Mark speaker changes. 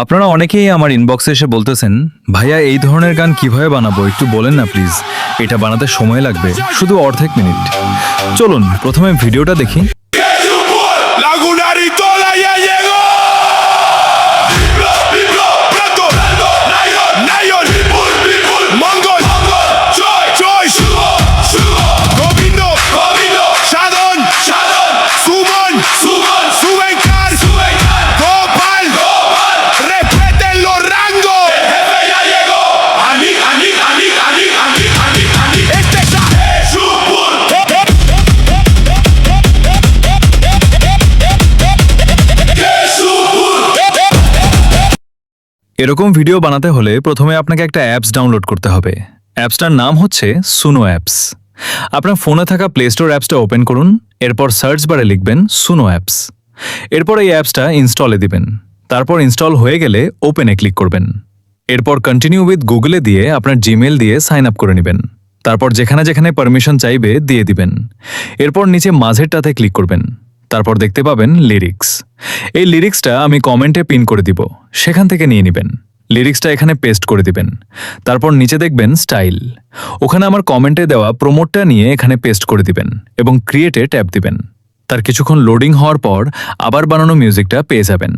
Speaker 1: আপনারা অনেকেই আমার ইনবক্সে এসে বলতেছেন, ভাইয়া এই ধরনের গান কিভাবে বানাবো একটু বলেন না প্লিজ। এটা বানাতে সময় লাগবে শুধু অর্ধেক মিনিট। চলুন প্রথমে ভিডিওটা দেখি।
Speaker 2: Lagunarito la ya llegó. Plato, Nayon, Mongol, Choy, Govindo, Shadon, Suman, Subenkar, Gopal, respeten los rangos. El jefe ya llegó. Ani. Este es Shupur.
Speaker 1: এরকম ভিডিও বানাতে হলে প্রথমে আপনাকে একটা অ্যাপস ডাউনলোড করতে হবে। অ্যাপসটার নাম হচ্ছে সুনো অ্যাপস। আপনার ফোনে থাকা প্লে স্টোর অ্যাপসটা ওপেন করুন, এরপর সার্চ বারে লিখবেন সুনো অ্যাপস। এরপর এই অ্যাপসটা ইনস্টলে দিবেন। তারপর ইনস্টল হয়ে গেলে ওপেনে ক্লিক করবেন। এরপর কন্টিনিউ উইথ গুগলে দিয়ে আপনার জিমেল দিয়ে সাইন আপ করে নেবেন। তারপর যেখানে যেখানে পারমিশন চাইবে দিয়ে দিবেন। এরপর নিচে মাঝেরটাতে ক্লিক করবেন। তারপর দেখতে পাবেন লিরিক্স। এই লিরিক্সটা আমি কমেন্টে পিন করে দিব, সেখান থেকে নিয়ে নেবেন। লিরিক্সটা এখানে পেস্ট করে দিবেন। তারপর নিচে দেখবেন স্টাইল, ওখানে আমার কমেন্টে দেওয়া প্রমোটটা নিয়ে এখানে পেস্ট করে দিবেন এবং ক্রিয়েটে ট্যাপ দিবেন। তার কিছুক্ষণ লোডিং হওয়ার পর আবার বানানো মিউজিকটা পেয়ে যাবেন।